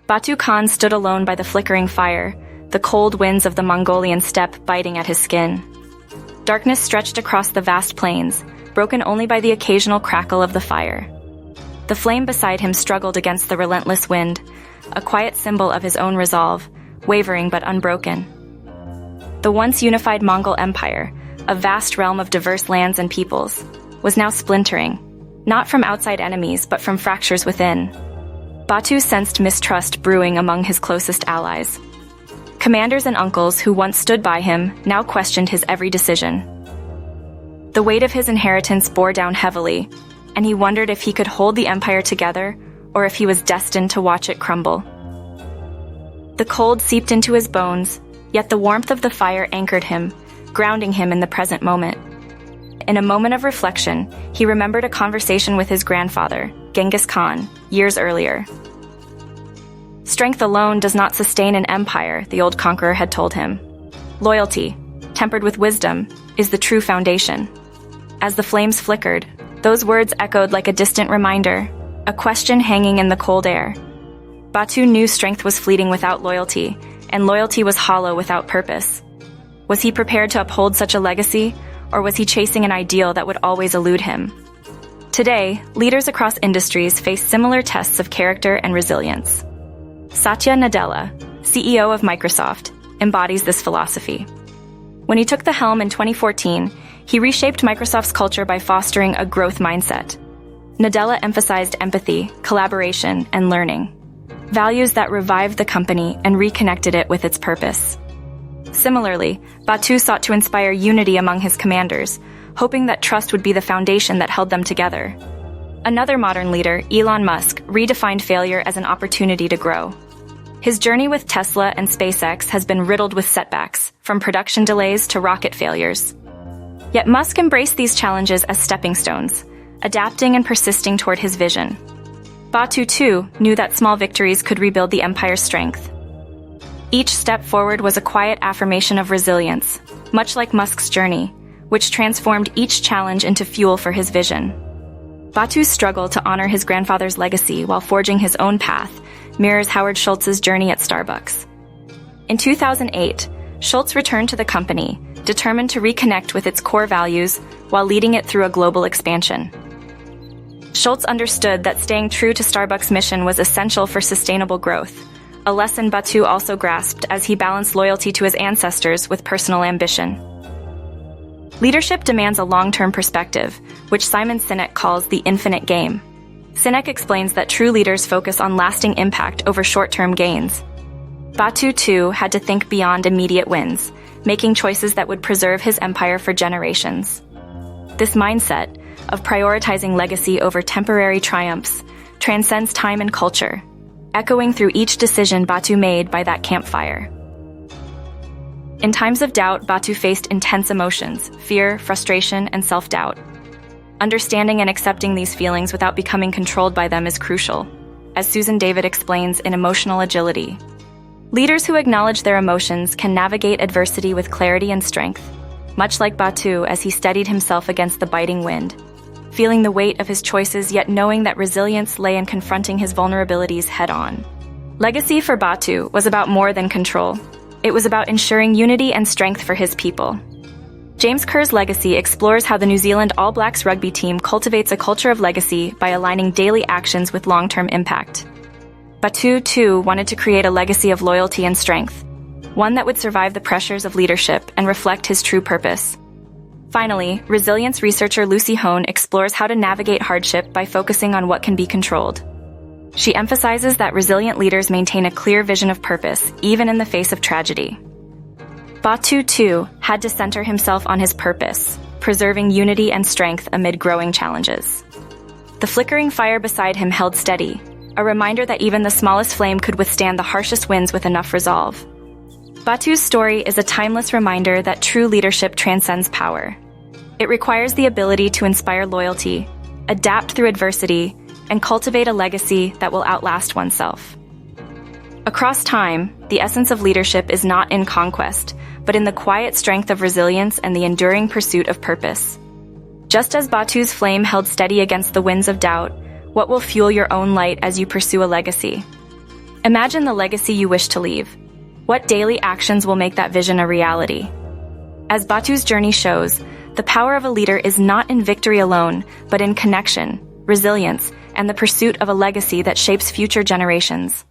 Batu Khan stood alone by the flickering fire, the cold winds of the Mongolian steppe biting at his skin. Darkness stretched across the vast plains, broken only by the occasional crackle of the fire. The flame beside him struggled against the relentless wind, a quiet symbol of his own resolve, wavering but unbroken. The once unified Mongol Empire, a vast realm of diverse lands and peoples, was now splintering, not from outside enemies but from fractures within. Batu sensed mistrust brewing among his closest allies. Commanders and uncles who once stood by him now questioned his every decision. The weight of his inheritance bore down heavily, and he wondered if he could hold the empire together or if he was destined to watch it crumble. The cold seeped into his bones, yet the warmth of the fire anchored him, grounding him in the present moment. In a moment of reflection, he remembered a conversation with his grandfather, Genghis Khan, years earlier. "Strength alone does not sustain an empire," the old conqueror had told him. "Loyalty, tempered with wisdom, is the true foundation." As the flames flickered, those words echoed like a distant reminder, a question hanging in the cold air. Batu knew strength was fleeting without loyalty, and loyalty was hollow without purpose. Was he prepared to uphold such a legacy, or was he chasing an ideal that would always elude him? Today, leaders across industries face similar tests of character and resilience. Satya Nadella, CEO of Microsoft, embodies this philosophy. When he took the helm in 2014, he reshaped Microsoft's culture by fostering a growth mindset. Nadella emphasized empathy, collaboration, and learning, values that revived the company and reconnected it with its purpose. Similarly, Batu sought to inspire unity among his commanders, hoping that trust would be the foundation that held them together. Another modern leader, Elon Musk, redefined failure as an opportunity to grow. His journey with Tesla and SpaceX has been riddled with setbacks, from production delays to rocket failures. Yet Musk embraced these challenges as stepping stones, adapting and persisting toward his vision. Batu, too, knew that small victories could rebuild the empire's strength. Each step forward was a quiet affirmation of resilience, much like Musk's journey, which transformed each challenge into fuel for his vision. Batu's struggle to honor his grandfather's legacy while forging his own path mirrors Howard Schultz's journey at Starbucks. In 2008, Schultz returned to the company, determined to reconnect with its core values while leading it through a global expansion. Schultz understood that staying true to Starbucks' mission was essential for sustainable growth, a lesson Batu also grasped as he balanced loyalty to his ancestors with personal ambition. Leadership demands a long-term perspective, which Simon Sinek calls the infinite game. Sinek explains that true leaders focus on lasting impact over short-term gains. Batu, too, had to think beyond immediate wins, making choices that would preserve his empire for generations. This mindset, of prioritizing legacy over temporary triumphs, transcends time and culture, echoing through each decision Batu made by that campfire. In times of doubt, Batu faced intense emotions, fear, frustration, and self-doubt. Understanding and accepting these feelings without becoming controlled by them is crucial, as Susan David explains in Emotional Agility. Leaders who acknowledge their emotions can navigate adversity with clarity and strength, much like Batu as he steadied himself against the biting wind, feeling the weight of his choices yet knowing that resilience lay in confronting his vulnerabilities head-on. Legacy for Batu was about more than control. It was about ensuring unity and strength for his people. James Kerr's legacy explores how the New Zealand All Blacks rugby team cultivates a culture of legacy by aligning daily actions with long-term impact. Batu, too, wanted to create a legacy of loyalty and strength, one that would survive the pressures of leadership and reflect his true purpose. Finally, resilience researcher Lucy Hone explores how to navigate hardship by focusing on what can be controlled. She emphasizes that resilient leaders maintain a clear vision of purpose, even in the face of tragedy. Batu, too, had to center himself on his purpose, preserving unity and strength amid growing challenges. The flickering fire beside him held steady, a reminder that even the smallest flame could withstand the harshest winds with enough resolve. Batu's story is a timeless reminder that true leadership transcends power. It requires the ability to inspire loyalty, adapt through adversity, and cultivate a legacy that will outlast oneself. Across time, the essence of leadership is not in conquest, but in the quiet strength of resilience and the enduring pursuit of purpose. Just as Batu's flame held steady against the winds of doubt, what will fuel your own light as you pursue a legacy? Imagine the legacy you wish to leave. What daily actions will make that vision a reality? As Batu's journey shows, the power of a leader is not in victory alone, but in connection, resilience, and the pursuit of a legacy that shapes future generations.